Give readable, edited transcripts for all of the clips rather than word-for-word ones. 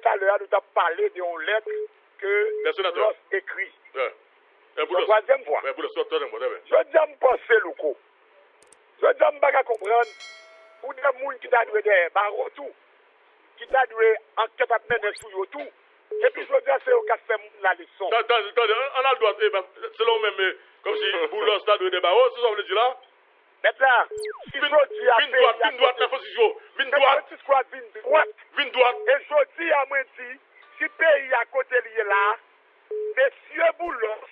tout à l'heure, nous avons parlé d'une lettre que Boulos écrit. La troisième fois. Je dis à me penser, Louko. Je dis à me comprendre. Pour des gens qui t'a doué des barreaux tout, qui t'a doué enquête à mener sur eux tout. Et puis je dis à c'est au cas de faire la leçon. Attendez, on a le droit, c'est là même, comme si Boulos t'a doué des barreaux, c'est ça que vous voulez dire là? Maintenant, si je dis à Vine droite, la position. Vine droite. Vine droite. Et je dis à moi, si pays à côté lié là, monsieur Boulos,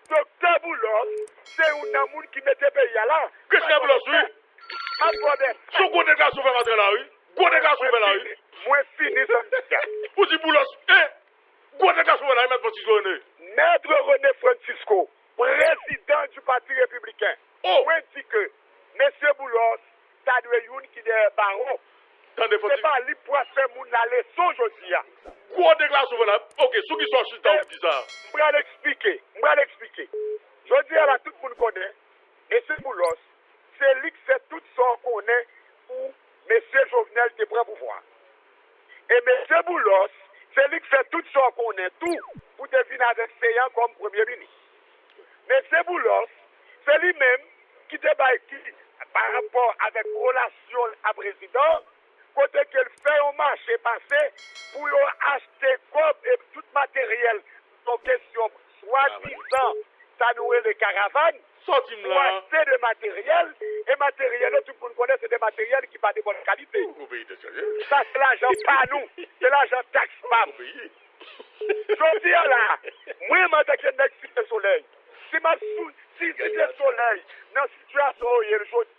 docteur Boulos, c'est un monde qui mette pays là. Qu'est-ce que Boulos, oui? Son gros dégâts sont faits là, oui. Gros dégâts sont faits là, oui. Moi, fini ça. Vous dites Boulos, gros dégâts sont faits là, Maître Francisco René. Maître René Francisco, président du Parti républicain. Moi, dit que M. Boulos, t'as doué une qui est baron. C'est pas lui pour faire la leçon aujourd'hui. Gros dégâts sont faits là. Ok, ceux qui sont en chute, vous dites ça. Je vais l'expliquer. Je dis à la tout le monde connaît, M. Boulos, c'est lui qui fait tout ça qu'on connaît pour M. Jovenel qui prend pouvoir. Et M. Boulos, c'est lui qui fait tout ça qu'on connaît tout pour devenir avec Seyhan comme Premier ministre. M. Boulos, c'est lui-même qui débat par rapport avec relation à président, côté qu'elle fait un marché passé pour acheter comme et tout matériel en question, soi-disant, ça nous est les caravanes, pour acheter de matériel, et matériel, tout le monde connaît, c'est des matériels qui pas de bonne qualité. Ça, c'est l'argent pas nous, c'est l'argent taxe pas. Je dis là, moi, je suis le soleil. Si le soleil, dans la situation où il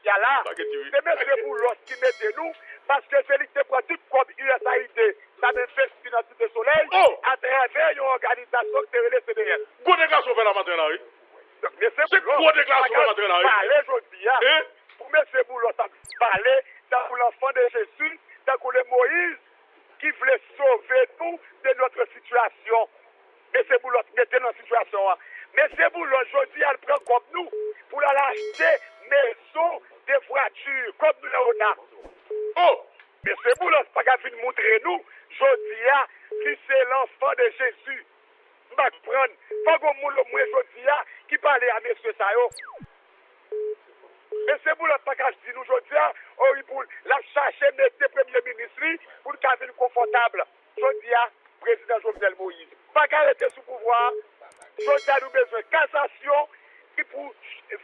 y a là, c'est M. Boulos qui met nous, parce que c'est lui qui prend tout comme USAID, ça investit dans le soleil, à travers une organisation qui est le CDN. Gros déclaration fait la matin là, oui. C'est gros déclaration fait la matin là, oui. Parler aujourd'hui, pour M. Boulos, parler dans l'enfant de Jésus, dans le Moïse, qui voulait sauver nous de notre situation. M. Boulos, mettez dans la situation. M. Boulos, aujourd'hui, elle prend comme nous pour aller acheter maison, des voitures, comme nous l'avons. M. Boulos, pas qu'à venir montrer nous, aujourd'hui, qui c'est l'enfant de Jésus. Je vais prendre, pas comme nous, aujourd'hui, qui parle à M. Sayo. M. Boulos, pas qu'à dire nous aujourd'hui, pour la chercher, mettre Premier ministre, pour le cas confortable. Aujourd'hui, président Jovenel Moïse. Pas qu'à arrêter sous pouvoir. Aujourd'hui, nous avons besoin de cassation qui pour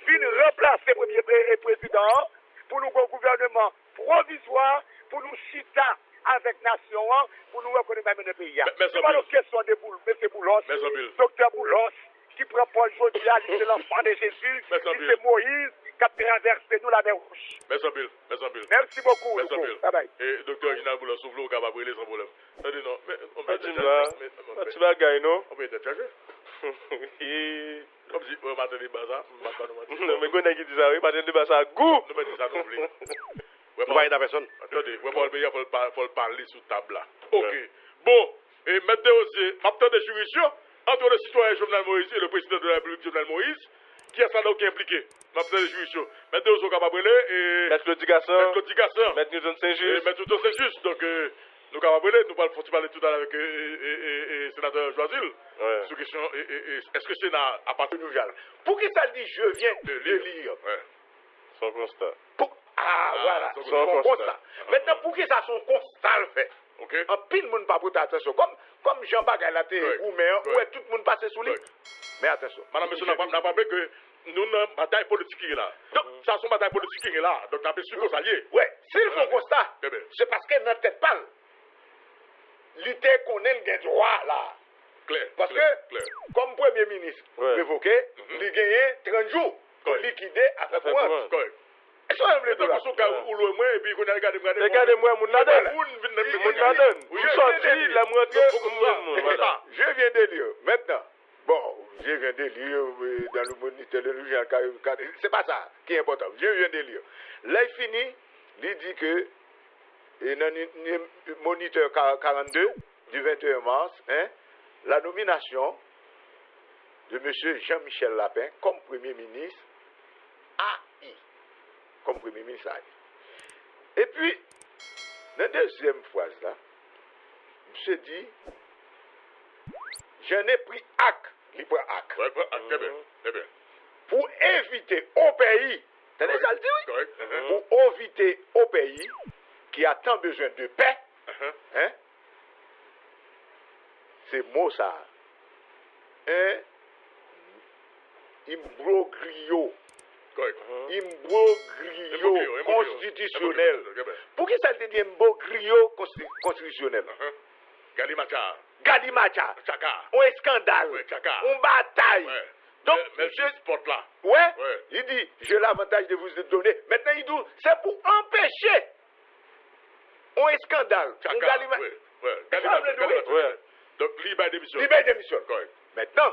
venir remplacer le premier président pour nous un gouvernement provisoire, pour nous chita avec la nation, pour nous reconnaître même le pays. C'est pas une question de M. Boulos, docteur Boulos, qui prend Paul Jodia, c'est l'enfant de Jésus, qui c'est Moïse, qui a traversé nous la mer rouge. Merci beaucoup. Bye bye. Et docteur Ginal Boulos, souffle, on va brûler sans problème. Non, mais tu vas gagner, non? On peut être chargé. Comme si on m'attendait pas ça, non, mais quand qui dit ça, oui, m'attendez pas ça à goût. Non, mais dis ça non plus. Vous voyez la personne. Attendez, pour le pays, il faut le parler sous table là. Ok. Bon, et maintenant aussi, maintenant des juridictions entre le citoyen Jovenel Moïse et le président de la République Jovenel Moïse, qui est ça qui est impliqué. Maintenant des juridictions. Maintenant, ils sont capables de Maître Claude Gasson, Maître Newton Saint-Just. Maître Newton Saint-Just. Donc, nous capables nous parler tout à l'heure avec le sénateur Joisil. Sur question, est-ce que c'est à partir de Nouvelle? Pour qui ça dit je viens de lire? Son constat. Voilà, son constat. Maintenant, pour qui ça son constat le fait? En pile, monde pas prêter attention. Comme Jean Bagay la télé, ou tout le monde passe sous lui. Mais attention. Madame, monsieur, n'a pas rappelé que nous avons une bataille politique qui est là. Donc, ça, c'est une bataille politique qui est là. Donc, on a pu suivre aux alliés. Oui, s'il faut constat, c'est parce que notre tête parle. Lutter qu'on ait le droit là. Claire. Parce que, comme Premier ministre évoqué, il a gagné 30 jours pour liquider à sa pointe. Correct. Est-ce que vous voulez dire ça? Et puis, on a regardé. Regardez-moi, mon nadon. Mon nadon. Vous sortez, la moitié. Je viens de lire. Maintenant, bon, je viens de lire dans le moniteur de l'Union. C'est pas ça qui est important. Je viens de lire. Là, il finit, il dit que, dans le moniteur 42 du 21 mars, la nomination de M. Jean-Michel Lapin comme Premier ministre AI. Comme Premier ministre AI. Et puis, dans la deuxième phrase là, monsieur dit, j'en ai pris acte. Il prend acte. Ouais, très bien, très bien. Pour éviter au pays, t'as déjà le dit, oui? Correct. Pour éviter au pays qui a tant besoin de paix, hein? C'est mot ça. Un imbroglio. Correct. Imbroglio constitutionnel. Pour qui ça te dit imbroglio constitutionnel? Galimacha. Galimacha. Chaka. Un scandale. Ouais, Chaka. Une bataille. Ouais. Donc, mais monsieur, ce sport-là. ouais, Ouais. il dit, j'ai l'avantage de vous donner. Maintenant, il dit, c'est pour empêcher un scandale. Chaka. Un Galima- Ouais. Ouais. Donc, libre démission. Libère démission. Correct. Maintenant,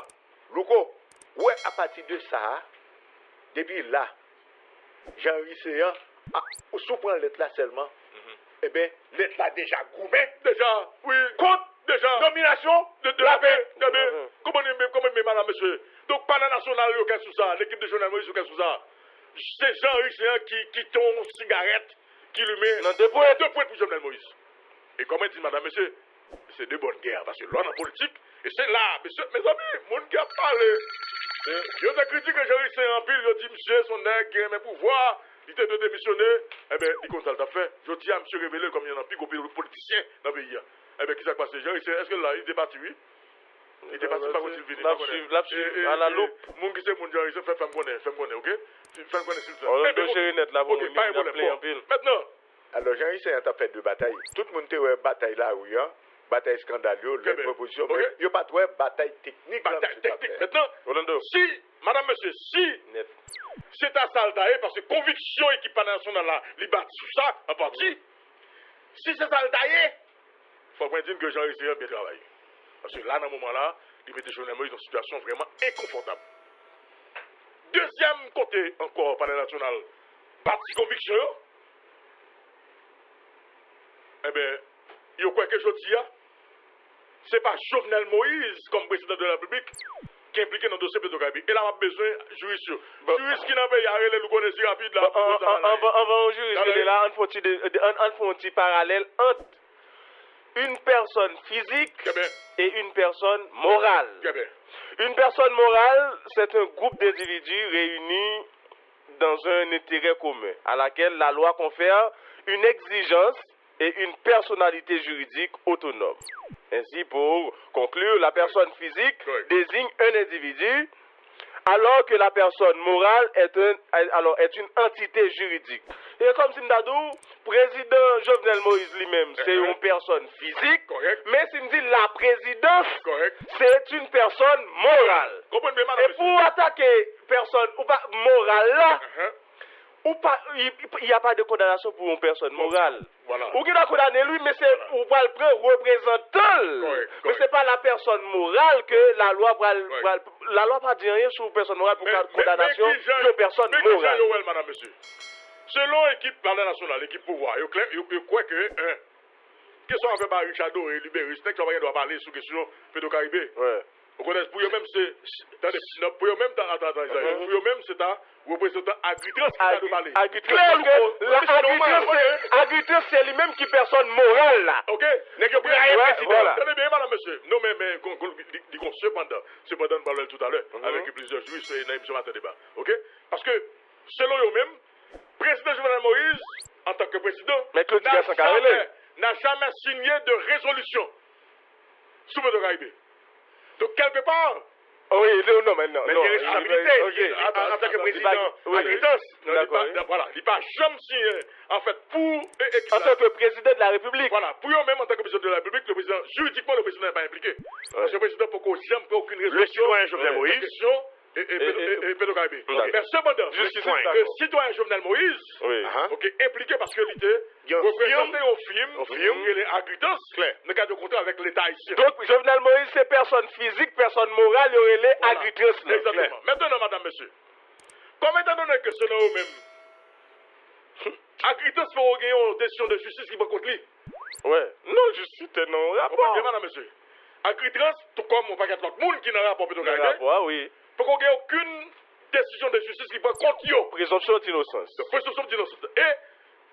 Louko, ouais, à partir de ça, depuis là, Jean-Henri Séan, sous prend lettre là seulement, eh bien, lettre là déjà gourmet. Déjà, oui. Contre Déjà. nomination De la paix. Comment madame, monsieur? Donc, pas la nationale, il y a sous ça. L'équipe de journalistes, il y a sous ça. C'est Jean-Henri Séan qui tombe une cigarette, qui lui met Non, 2 points. 2 points pour Jovenel Moïse. Et comment dit madame, monsieur? C'est de bonnes guerres, parce que là, en politique, et c'est là, monsieur, mes amis, mon gars parle. Il y a des critiques que Jean-Henri Séan en pile, il dit, monsieur, son nègre, il a mes pouvoirs, il était de démissionner. Eh bien, il compte ça le fait. Je dis à monsieur révélé comme il y en a plus de politiciens dans le pays. Eh bien, qui s'est passé? Jean-Henri Séan, est-ce que là, il était parti, oui? Il était parti par contre, il vient. À la loupe. Mon qui c'est mon Jean-Henri Séan, fais-moi connaître, ok? Fais-moi connaître, s'il te plaît. On a Eh bien, deux chéris net là, ok, pas un problème. Bon, maintenant, Alors, Jean-Henri Séan a fait 2 batailles. Tout le monde a eu bataille là, oui, hein? Bataille scandaleuse, les propositions. Mais il n'y a pas de bataille technique. bataille technique. Maintenant, Rolando. si, madame, monsieur, si Net. c'est à Saltaï, parce que conviction équipe nationale là, il bâtit tout ça, en partie. Si c'est Saltaï, il faut bien dire que Jean-Henri Séan bien travaillé. Parce que là, dans ce moment-là, il mettait Jovenel Moïse dans une situation vraiment inconfortable. Deuxième côté, encore, panel national, parti conviction, eh bien, il y a quoi que je dis, c'est pas Jovenel Moïse comme président de la République qui est impliqué dans le dossier Pétrocaribe. Et là, on a besoin de juristes. Juristes qui n'ont pas y nous connaissons rapide là. On va au juriste là, on fait un petit parallèle entre une personne physique et une personne morale. Une personne morale, c'est un groupe d'individus réunis dans un intérêt commun, à laquelle la loi confère une exigence et une personnalité juridique autonome. Ainsi, pour conclure, la personne physique désigne un individu, alors que la personne morale est une entité juridique. Et comme Simdadou, président Jovenel Moïse lui-même, c'est une personne physique, mais si me dit la présidence, c'est une personne morale. Et pour attaquer personne ou pas morale là, il n'y a pas de condamnation pour une personne morale. Ou qui l'a condamné lui, mais c'est ou va le prendre représentant. Mais c'est pas la personne morale que la loi la loi pas dit rien sur une personne morale pour condamnation de personne morale. Madame, monsieur. Selon l'équipe parlement national, l'équipe pouvoir, il croit que question avec Richard et Libéry, c'est que ça doit parler sur question Pétrocaribe. Vous connaissez, pour eux-mêmes, c'est. Attendez, pour eux-mêmes, pour eux-mêmes, c'est un représentant Agritrans qui va nous parler. Agritrans, c'est lui-même qui est personne morale là. Ok? Voilà. Tenez bien, madame, monsieur. Non, mais, cependant, nous parlons tout à l'heure, avec plusieurs juristes et dans ce débat. Ok? Parce que, selon eux-mêmes, président Jovenel Moïse, en tant que président, n'a jamais signé de résolution sous Pétrocaribe. Donc, quelque part, oui, non, mais non. Mais non, responsabilité en tant que président d'accord. Voilà, il n'a pas jamais signé, en fait, en tant que président de la République. Voilà, pour eux-mêmes, en tant que président de la République, le président, juridiquement, le président n'est pas impliqué. Parce que le président n'a jamais aucune résolution. Le citoyen Jovenel Moïse. Et Pétrocaribe. Mais cependant, le citoyen Jovenel Moïse, impliqué parce que l'idée, représenté au film, il est Agritrans, dans le cadre de contrat avec l'État haïtien. Donc, Jovenel Moïse, c'est personne physique, personne morale, il y aurait les Agritrans. Exactement. Maintenant, madame, monsieur, comme étant donné que c'est là même, Agritrans faut gagner une décision de justice qui va contre lui. Ouais. Non, justice, non, rapport. Madame, monsieur. Agritrans, tout comme on va pas l'autre monde qui n'a rapport Pétrocaribe. Oui. Pour qu'on ait aucune décision de justice qui va contre eux. Présomption d'innocence. Présomption d'innocence. Et,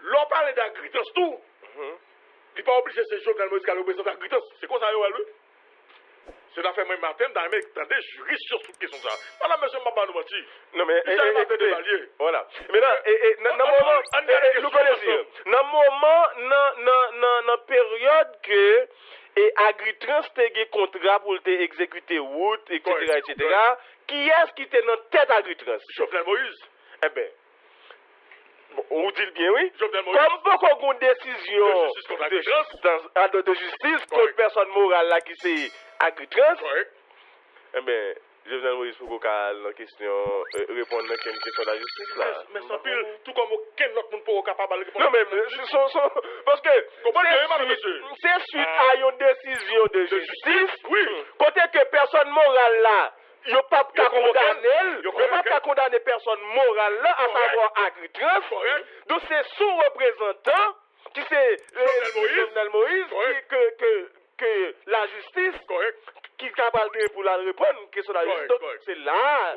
l'on parle d'Agritrans tout. Il n'est pas obligé de se Jovenel Moïse qui représente Agritrans. C'est quoi? ça, oui. C'est l'affaire moi matin, dans des juristes sur toute question ça. Voilà, monsieur Mamba nous mentir. Non, mais, écoutez, voilà. Mais là, dans moment, nous connaissons, dans moment, dans période que, et Agritrans te gen contrat pour te exécuter route, etc., etc., qui est-ce qui était dans tête Agritrans? Jovenel Moïse. Eh ben, on vous dit bien, oui. Jovenel Moïse. Comme beaucoup de décision de justice contre personne morale là qui c'est Agritrans, eh bien, Jovenel Moïse pour qu'on la question répondre à une question de la justice là. Mais sans pile, tout comme aucun autre monde pour capable de répondre. Non mais parce que c'est suite à une décision de justice, côté que personne morale là, il n'y a pas qu'à condamner personne morale là, à savoir Agritrans. Donc c'est son représentant qui c'est Jovenel Moïse que la justice qui est capable de pour la répondre question de la justice. Donc c'est là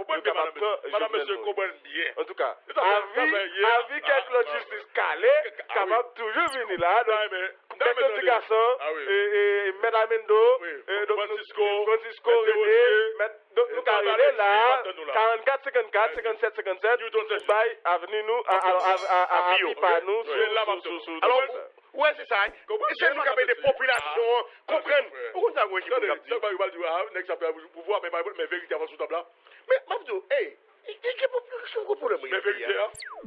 madame monsieur comprend bien. En tout cas, avis quelque l'autre justice calée, capable toujours venir là. Donc l'éducation et Mme Mendo, Francisco René, donc nous carrés là 44 54 57 57 Dubaï avenue nous à Pipa nous sur alors ouais c'est ça c'est nous qui des populations comprennent pourquoi ça vous qui pouvoir mais vérité avant sous table là mais Mabdou hey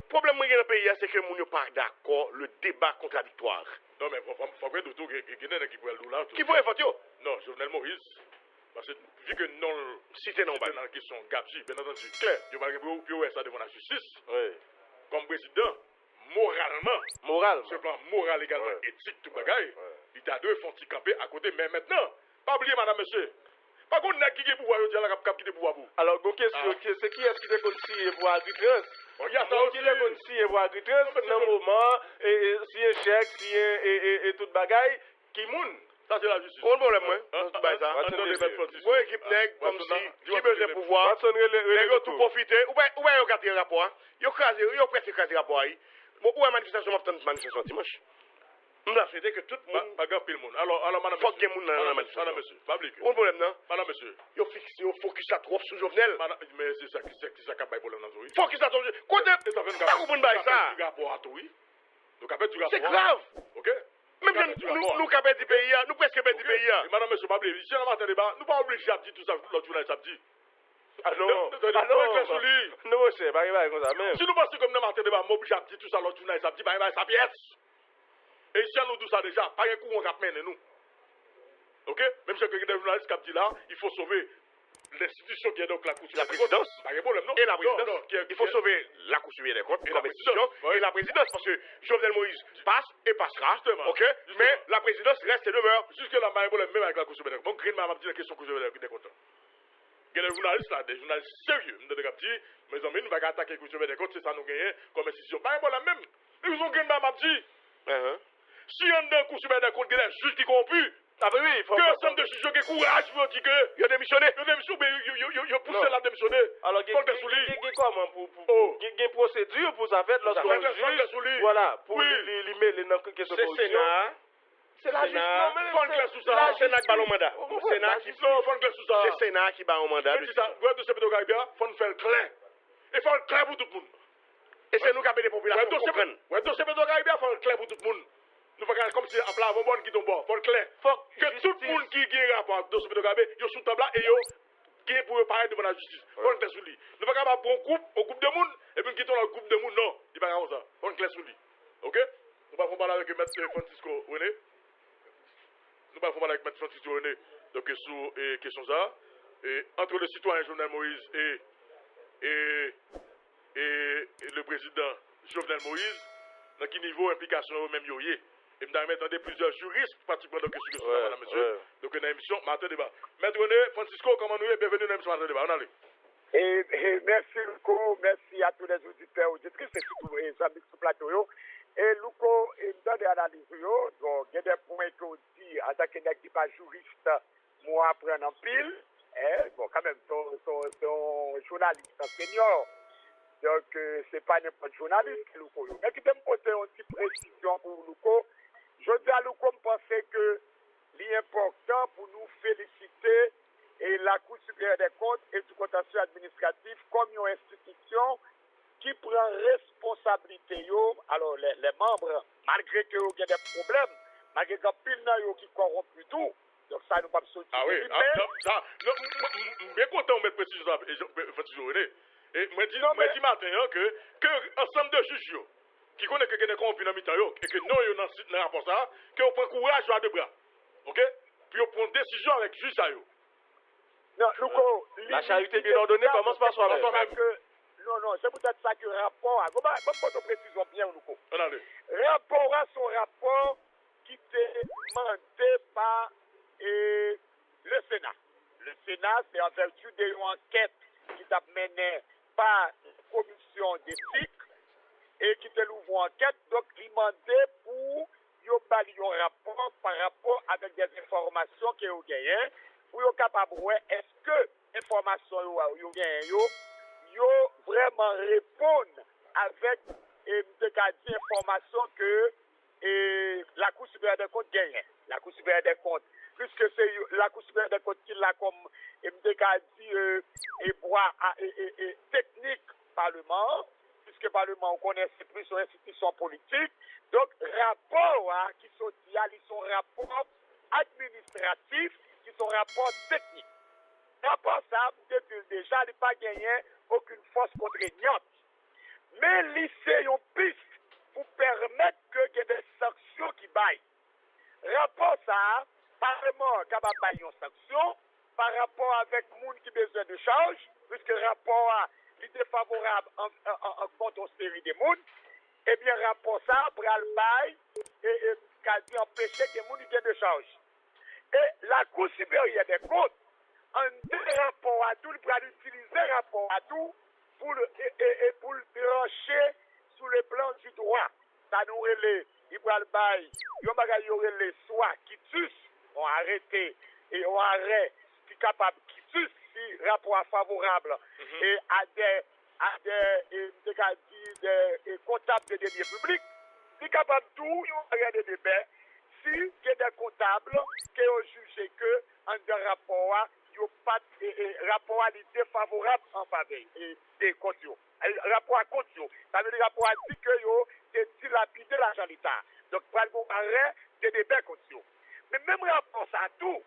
problème dans le pays c'est que nous ne pas d'accord le débat contradictoire. Non mais faut que tout qui pourrait le là qui pourrait faire non Jovenel Moïse parce que vu que non cité non dans la question Gabji bien entendu clair il va reprendre ça devant la justice comme président moralement sur le plan moral également éthique tout bagaille il t'a deux font camper à côté mais maintenant pas oublier madame monsieur pas qu'on n'a qui pouvoir dire la cap qui pouvoir vous alors donc question c'est qui est-ce qui te conseille pour Agritrans il y a ça qui le conseille pour Agritrans dans le moment et si un chèque si et toute bagaille qui moun ça c'est la justice on problème moi ça moi équipe nèg comme si qui besoin pouvoir nèg tout profiter ou bien yo gâter rapport yo presque craser rapport yi bon ou manifestation manifestation dimanche nous avons souhaité que tout le monde pas grand pile monde alors madame faut que monde dans la manifestation monsieur pas oublier on problème non madame monsieur yo fixé yo focus ça trop sur Jovenel mais c'est ça qui a problème dans oui focus ça trop côté pas comprendre bail ça rapport à tout oui donc après tu rapport c'est grave OK même nous capable du pays nous presque perdre du pays madame monsieur pas oublier si on matin débat nous pas obligé à dire tout ça l'autre journée samedi non, c'est pas comme ça même. Si nous pensons comme dans matin débat m'oblige à dire tout ça l'autre journée samedi bah ça pièce. Et si nous tout ça déjà, pas un coup on va mener nous. OK? Même si quelqu'un des journalistes qui a dit là, il faut sauver l'institution qui est donc la Cour supérieure des comptes. Et la présidence. Il faut sauver la Cour supérieure des comptes, et la présidence, parce que Jovenel Moïse passe et passera. OK? Mais la présidence reste et demeure. Jusque là, même avec la Cour supérieure des comptes. Bon, Green m'a dit la question Cour supérieure des comptes. Il y a des journalistes là, des journalistes sérieux. Nous devons dire, mes amis, nous allons attaquer la Cour supérieure des comptes, c'est ça nous gagnons comme institution. Pas un problème même. Ils ont Green m'a dit. Si on a un Cour supérieure des comptes, il y a des juges qui corrompus. Ah ben oui, il faut que ensemble de juges qui courage pour dire que il a démissionné. Il a poussé la démissionner. Alors, il y a comment pour une procédure pour ça faire lorsqu'on juge. Voilà, pour lui mettre dans question de corruption. C'est la justice. La Sénat qui bat le mandat. C'est Sénat qui bat le mandat. C'est ça. Vous êtes de Pédocaribia, il faut faire le clair. Il faut le clair pour tout le monde. Et c'est nous qui avons des populations qui comprennent. Vous êtes de Pédocaribia, il faut le clair pour tout le monde. Nous faisons comme si à plat avant bon qui tombe bord. Faut le clair. Faut que tout le monde qui a rapport dossier Pédocaribia, yo sous table et yo qui est pour parler devant la justice. Faut le clair sur lui. Nous faisons pas bon groupe au groupe de monde et puis quittons le groupe de monde non, il va pas comme ça. Faut le clair sur lui. OK? Nous pas parler avec maître Francisco René. Nous pas parler avec maître Francisco René. Donc sur question ça et entre le citoyen Jovenel Moïse et le président Jovenel Moïse dans quel niveau implication même yoyé. Et nous avons entendu plusieurs juristes pratiquement dans question de madame monsieur. Donc une émission matin débat. Maître René, Francisco, comment nous est bienvenue dans l'émission matin débat. On allez. Et merci Luco, merci à tous les auditeurs, auditrices et surtout les amis sur le plateau. Et Luco, il me donne des analyses. Donc il y a des points qu'on dit en tant qu'équipe juriste, moi apprendre en pile. Bon, quand même, son journaliste senior. Donc, c'est pas n'importe journaliste, Luco. Mais qui peut me poser une petite précision pour Luco. Je dis à Luco, je pense que l'important pour nous féliciter et la Cour supérieure des comptes et du contentieux administratif comme une institution qui prend responsabilité. Alors, les membres, malgré qu'il y a des problèmes, malgré qu'il y a pile de qui corrompent tout, donc ça nous pas sortir. Ah oui, bien content de mettre précision. Et moi dis matin que ensemble de juges qui connaissent que des corrompus dans mi-temps et que non, ils dans le rapport ça, que on prend courage à deux bras. OK? Puis on prend décision avec juge ça. Non, Louko, la charité bien ordonnée commence par soi-même. Non, c'est peut-être ça que le rapport a. Pas de précision bien, Louko. Rapport a son rapport qui était demandé par le Sénat. Le Sénat, c'est en vertu d'une enquête qui t'a mené par la commission d'éthique et qui était l'ouvre enquête. Donc, il demandait pour un rapport par rapport avec des informations qu'il y a gagnées pour être capable de voir est-ce que l'information yo vraiment répondent avec des informations que la Cour supérieure des comptes gagne. La Cour supérieure des comptes, puisque c'est la Cour supérieure des comptes qui l'a comme technique parlement, puisque parlement on connaît c'est plus une institution politique. Donc rapport qui sont ils sont rapports administratifs, qui sont rapports techniques. Rapport ça, depuis déjà, il n'a pas gagné aucune force contraignante. Mais lycée ont piste pour permettre qu'il y ait des sanctions qui baillent. Rapport ça, Parlement capable de bailler une sanction par rapport avec les gens qui ont besoin de charge, puisque le rapport est défavorable en contre une série de monde. Eh bien, rapport ça, pour le bail et quasi empêcher que les gens aient de charge. Et la Cour supérieure des comptes, en deux rapports à tout, il pourra utiliser rapport à tout pour le trancher sous le plan du droit. Ça nous relève, il pourra le bail, il y aurait les soins qui tuent, on arrêté et on arrête qui est capable qui tue si rapport favorable et à des comptables de deniers publics, qui est capable de tout, il y a des débats. Si il y a des comptables qui ont jugé que en deux rapports, il n'y a pas de rapport défavorable en faveur des comptes. Rapport à compte, ça veut dire rapport à dit que c'est dilapidé l'argent de l'État. Donc, pour le arrêt des débats comptes. Mais même rapport à tout,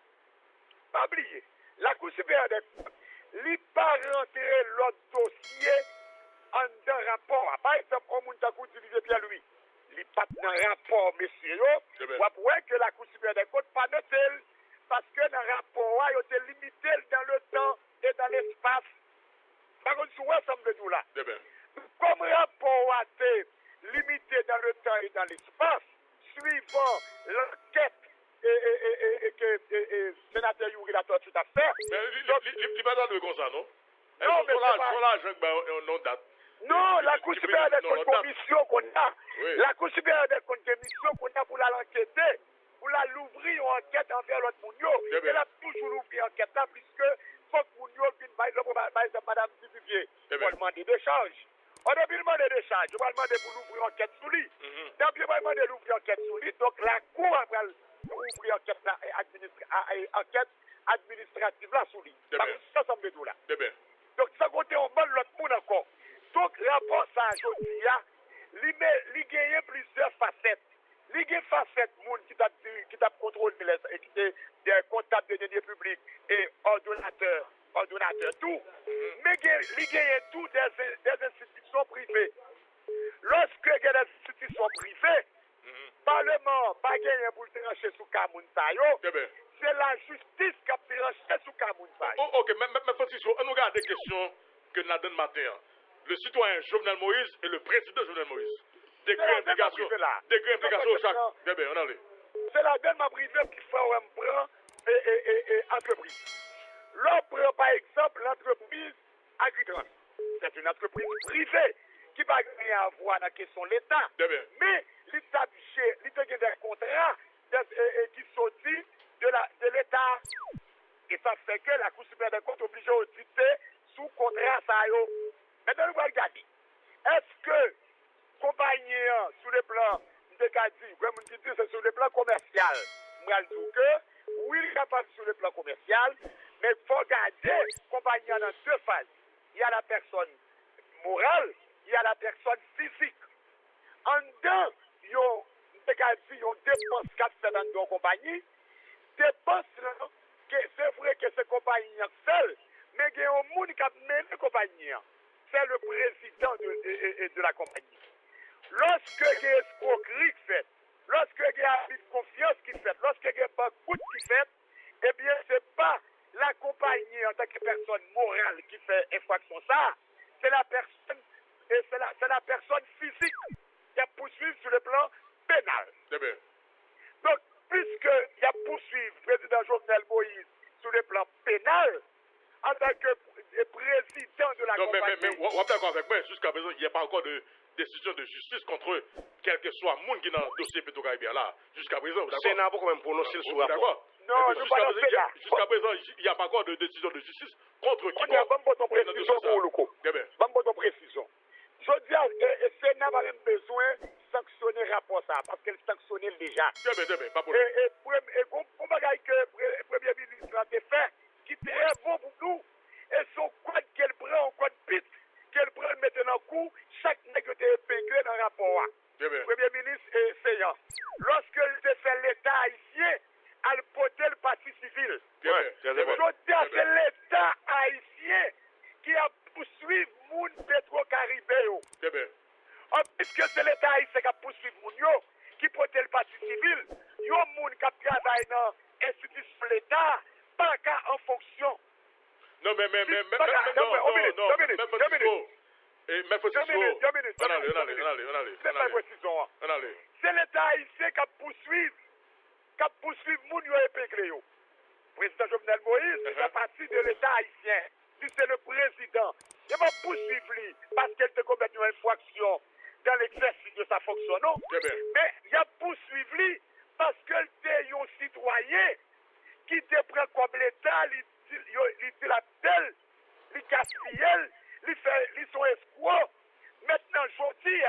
pas oublier, la Cour supérieure des comptes, il n'a pas rentré l'autre dossier en deux rapports. Par exemple, on a utilisé Pierre-Louis. Il n'est pas dans le rapport, messieurs, pour voir que la Cour supérieure des comptes pas noté parce que dans le rapport, il était limité dans le temps et dans l'espace. Par contre, souvent, ça me veut tout là. Comme le rapport a été limité dans le temps et dans l'espace, suivant l'enquête que le sénateur Youri l'a tout à fait. Mais il va dans le comme ça, non? Non, mais non date. Non, la Cour supérieure des comptes commission qu'on a. La Cour supérieure des comptes commission qu'on a pour l'enquêter, pour l'ouvrir une enquête envers l'autre Mounio. Elle a toujours ouvert une enquête là, puisque faut que Mounio vienne par Madame Duvivier pour demander des charges. On a bien demandé des charges. On va demander pour l'ouvrir une enquête sous lui. Donc, on va demander l'ouvrir une enquête sous lui. Donc, la Cour va ouvrir une enquête administrative là sous lui. Ça semble tout là. Donc, ça côté, on bat l'autre monde encore. Donc, rapport ça, aujourd'hui, il gagne plusieurs facettes. Il y a facettes qui t'a contrôlé des comptables de deniers publics et ordonnateurs, tout. Mais il gagne tout des institutions privées. Lorsque il y a des institutions privées, Parlement pas gagné pour trancher sous Kamounsayo. C'est la justice qui a tranché sous Kamounsayo. Ok, mais Francisco, on regarde des questions que nous avons matin. Le citoyen Jovenel Moïse et le président Jovenel Moïse. Décret implication chaque. On allait. C'est la dernière privée qui fait un prend et entreprise. L'on prend par exemple l'entreprise Agritrans. C'est une entreprise privée qui va gagner à voir dans la question de l'État. Mais l'État a des contrats qui sortent de l'État. Et ça fait que la Cour supérieure des comptes est obligée d'auditer sous contrat ça. Maintenant, nous allons regarder. Est-ce que compagnie sur le plan, c'est sur le plan commercial, nous allons dire que oui, il est capable sur le plan commercial, mais il faut garder compagnie dans deux phases. Il y a la personne morale, il y a la personne physique. En deux, il y a dépenses qu'a fait dans nos compagnies. Dépenses, c'est vrai que c'est compagnie seule, mais il y a un monde qui a mené la compagnie. C'est le président de la compagnie. Lorsque il y a escroquerie qui fait, lorsque il y a abus de confiance qui fait, lorsque il y a banqueroute qui fait, eh bien, ce n'est pas la compagnie en tant que personne morale qui fait infraction ça, c'est la personne, et c'est la personne physique qui a poursuivi sur le plan pénal. Donc, puisqu'il y a poursuivi le président Jovenel Moïse sur le plan pénal, en tant que président de la compagnie. Mais on est d'accord avec moi, jusqu'à présent, il n'y a pas encore de décision de justice contre eux, quel que soit le monde qui est dans le dossier Petro-Caribéen là, jusqu'à présent. Le Sénat n'a pas quand même prononcé le rapport. D'accord. Non, jusqu'à présent, il n'y a pas encore de décision de justice contre qui. On a une précision. Je dis, le Sénat n'a même besoin de sanctionner le rapport ça, parce qu'elle sanctionne déjà. Pas pour nous. Et pour bagaille que le Premier ministre a fait, qui est très bon pour nous, et son code qu'elle prend en code pit, qu'elle prend maintenant en coup, chaque négocié est épinglé dans le rapport. Le Premier ministre est séant. Lorsque il fait l'État haïtien, elle portait le parti civil. Je dis, c'est l'État haïtien qui a poursuivi moun Petro-Caribéen. Puisque c'est l'État haïtien qui a poursuivi moun yo, qui portait le parti civil, yo moun qui travaille dans l'institution de l'État, pas qu'à en fonction. Non, mais c'est l'État haïtien qui a poursuivi moun yo épinglé yo. Président Jovenel Moïse, il fait partie de l'État haïtien. Si c'est le président, il va poursuivre lui parce qu'elle te commet une infraction dans l'exercice de sa fonction, non? Mais il a poursuivi lui parce qu'elle était un citoyen qui te prend comme l'État, il l'appelle, il gaspille, il sont escrocs. Maintenant, je dis,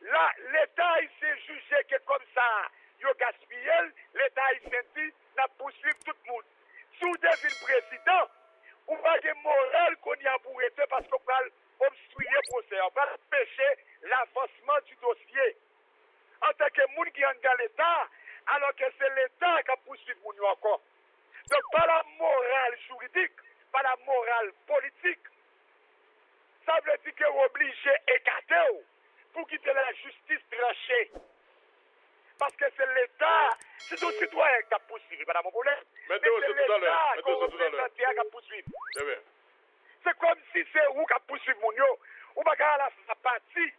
là, l'État il s'est jugé que comme ça, il gaspille, l'État il s'est dit, n'a poursuivi tout le monde. Si vous devez le président, on va de morale qu'on y a pour être parce qu'on va obstruer le procès, on va empêcher l'avancement du dossier. En tant que monde qui est dans l'État, alors que c'est l'État qui a poursuivi nous encore. Donc, pas la morale juridique, pas la morale politique. Ça veut dire qu'on est obligé d'écarter pour quitter la justice tranchée. Parce que c'est l'État, c'est nos citoyens qui a poursuivi, madame mon problème. Mais c'est l'État qu'on représente qui a poursuivi. C'est comme si c'est vous qui a poursuivi mon yo, ou pas qu'à la partie.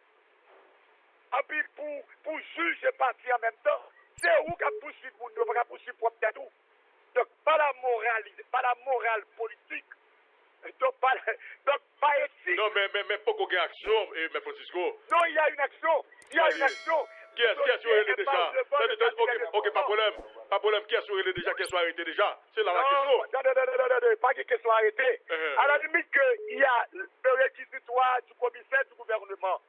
Et puis pour juger partie en même temps, c'est vous qui a poursuivi mon yo, pas qu'à poursuivre propre tête. Donc pas la morale politique. Donc pas éthique. Non, mais pourquoi il y a une action, mais Francisco? Non, il y a une action. Il y a une action. Qui est-ce qui a assuré déjà? Ok, pas de problème. Qui a assuré déjà qu'elle soit arrêtée déjà? C'est là la question. Non, pas qu'elle soit arrêtée. À la limite qu'il y a le réquisitoire du commissaire du gouvernement.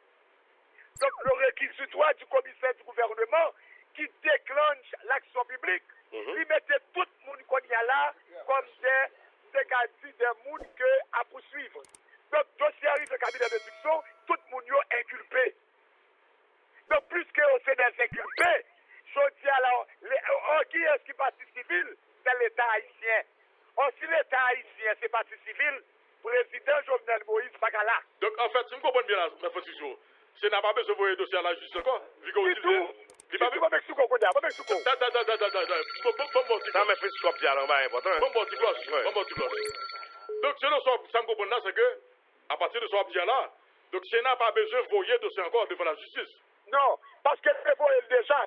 Donc le réquisitoire du commissaire du gouvernement qui déclenche l'action publique, il mettait tout le monde qu'on y a là comme des monde à poursuivre. Donc, dossier arrive au cabinet d'instruction, tout le monde est inculpé. Donc, plus que c'est des inculpés, je dis alors, qui est-ce qui est partie civile? C'est l'État haïtien. Si l'État haïtien, c'est partie civile, président Jovenel Moïse, pas là. Donc, en fait, si vous comprenez bien, M. Francisco, c'est n'a pas besoin de voyer dossier à la justice encore? Vu qu'on utilise. Bon, donc, ce que ça me comprend là, c'est que, à partir de ce là, donc, c'est n'a pas besoin de voyer dossier encore devant la justice. Non, parce qu'elle peut voyer déjà.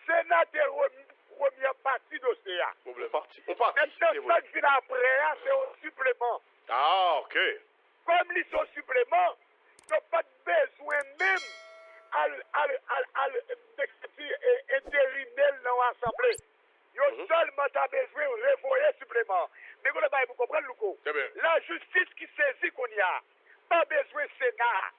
Sénat est première partie de CA. Maintenant, ça qui vient après, c'est un supplément. Ah, ok. Comme ils sont suppléments, ils n'ont pas besoin même à intérimaire dans l'Assemblée. Ils ont seulement besoin de revoyer supplément. Mais vous comprenez, Louko? La justice qui saisit qu'on y a, pas besoin de Sénat.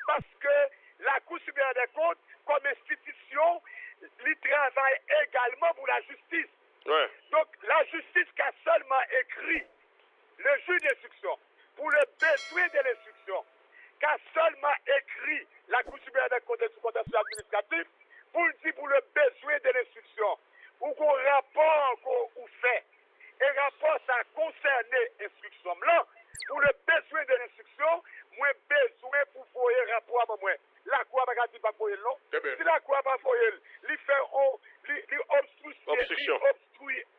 Parce que la Cour supérieure des comptes, comme institution, il travaille également pour la justice. Ouais. Donc, la justice qui a seulement écrit le juge d'instruction pour le besoin de l'instruction, qui a seulement écrit la Cour supérieure des comptes sous contentieux administratif pour le dire pour le besoin de l'instruction, ou qu'on rapport qu'on fait, et rapport ça concerne l'instruction là, pour le besoin de l'instruction, moi besoin pour voir rapport à moi. La Cour n'a pas dit pas voir non. Si la Cour n'a pas voir, il fait obstruction.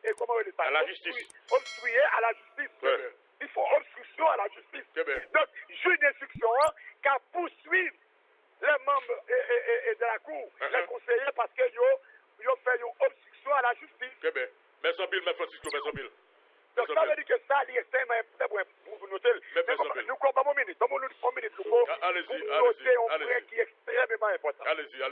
Et comment on dit ça? À la justice. Obstruer à la justice. Ouais. Il faut obstruction à la justice. Donc, juge d'instruction qui a poursuivre les membres de la Cour, les conseillers, parce que ils ont fait une obstruction à la justice. Merci Bill, M. Francisco, merci Bill. Donc, ça veut dire que ça, il est extrêmement important pour noter. Nous comptons une minute. Allez-y, allez-y. qui est extrêmement important. Allez-y.